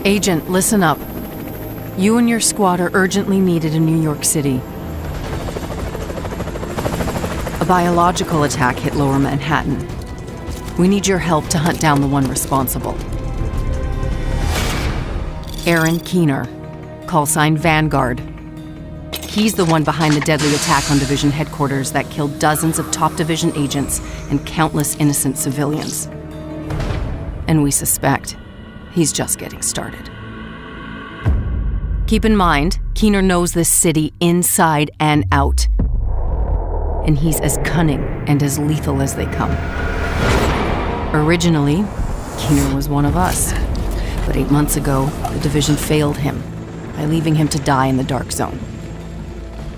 Agent, listen up. You and your squad are urgently needed in New York City. A biological attack hit Lower Manhattan. We need your help to hunt down the one responsible. Aaron Keener, call sign Vanguard. He's the one behind the deadly attack on Division headquarters that killed dozens of top Division agents and countless innocent civilians. And we suspect he's just getting started. Keep in mind, Keener knows this city inside and out. And he's as cunning and as lethal as they come. Originally, Keener was one of us. But 8 months ago, the Division failed him by leaving him to die in the Dark Zone.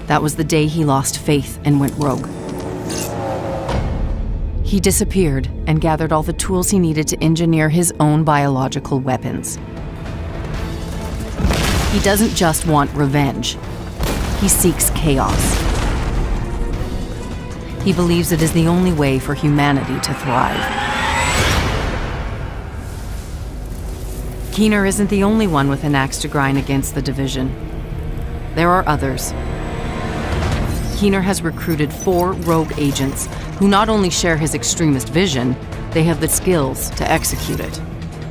That was the day he lost faith and went rogue. He disappeared and gathered all the tools he needed to engineer his own biological weapons. He doesn't just want revenge. He seeks chaos. He believes it is the only way for humanity to thrive. Keener isn't the only one with an axe to grind against the Division. There are others. Keener has recruited 4 rogue agents who not only share his extremist vision, they have the skills to execute it.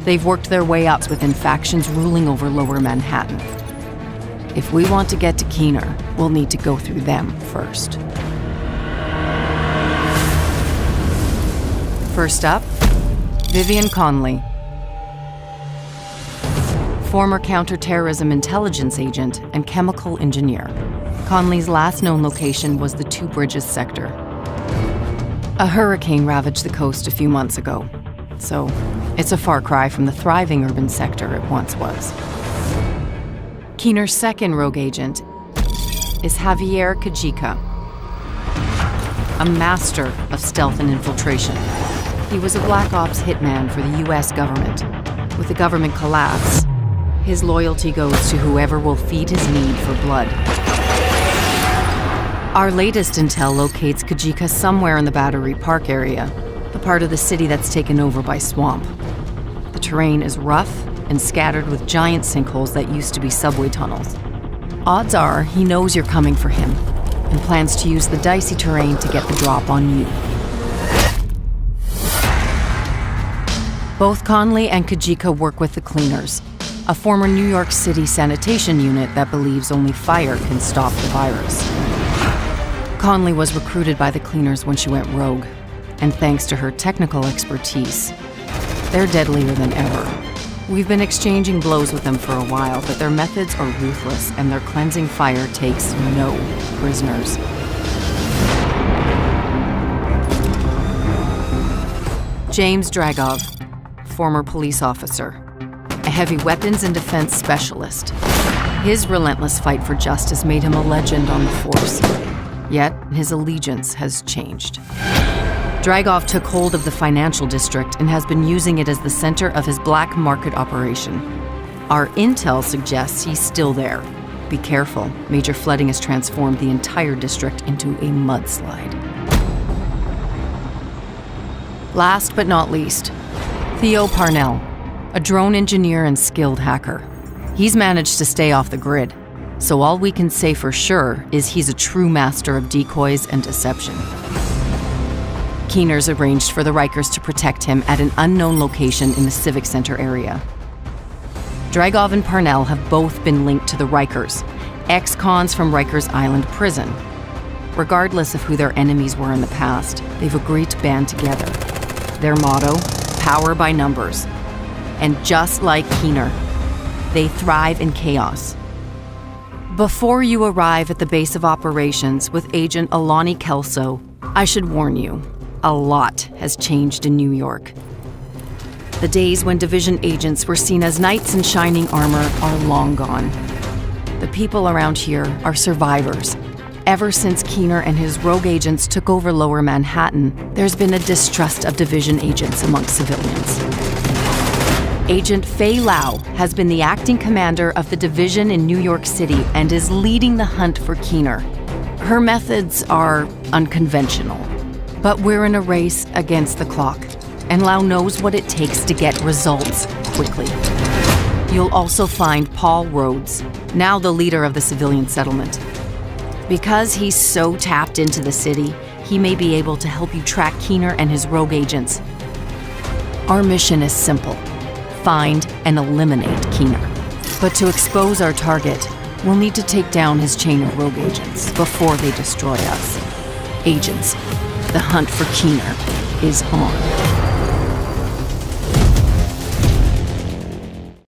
They've worked their way up within factions ruling over Lower Manhattan. If we want to get to Keener, we'll need to go through them first. First up, Vivian Conley. Former counterterrorism intelligence agent and chemical engineer. Conley's last known location was the Two Bridges sector. A hurricane ravaged the coast a few months ago, so it's a far cry from the thriving urban sector it once was. Keener's second rogue agent is Javier Kajika, a master of stealth and infiltration. He was a Black Ops hitman for the US government. With the government collapse, his loyalty goes to whoever will feed his need for blood. Our latest intel locates Kajika somewhere in the Battery Park area, the part of the city that's taken over by swamp. The terrain is rough and scattered with giant sinkholes that used to be subway tunnels. Odds are he knows you're coming for him and plans to use the dicey terrain to get the drop on you. Both Conley and Kajika work with the Cleaners, a former New York City sanitation unit that believes only fire can stop the virus. Conley was recruited by the Cleaners when she went rogue, and thanks to her technical expertise, they're deadlier than ever. We've been exchanging blows with them for a while, but their methods are ruthless and their cleansing fire takes no prisoners. James Dragov, former police officer, a heavy weapons and defense specialist. His relentless fight for justice made him a legend on the force. Yet, his allegiance has changed. Dragov took hold of the financial district and has been using it as the center of his black market operation. Our intel suggests he's still there. Be careful, major flooding has transformed the entire district into a mudslide. Last but not least, Theo Parnell, a drone engineer and skilled hacker. He's managed to stay off the grid, so all we can say for sure is he's a true master of decoys and deception. Keener's arranged for the Rikers to protect him at an unknown location in the Civic Center area. Dragov and Parnell have both been linked to the Rikers, ex-cons from Rikers Island prison. Regardless of who their enemies were in the past, they've agreed to band together. Their motto, power by numbers. And just like Keener, they thrive in chaos. Before you arrive at the base of operations with Agent Alani Kelso, I should warn you, a lot has changed in New York. The days when Division agents were seen as knights in shining armor are long gone. The people around here are survivors. Ever since Keener and his rogue agents took over Lower Manhattan, there's been a distrust of Division agents amongst civilians. Agent Fei Lau has been the acting commander of the Division in New York City and is leading the hunt for Keener. Her methods are unconventional, but we're in a race against the clock, and Lau knows what it takes to get results quickly. You'll also find Paul Rhodes, now the leader of the civilian settlement. Because he's so tapped into the city, he may be able to help you track Keener and his rogue agents. Our mission is simple: find and eliminate Keener. But to expose our target, we'll need to take down his chain of rogue agents before they destroy us. Agents, the hunt for Keener is on.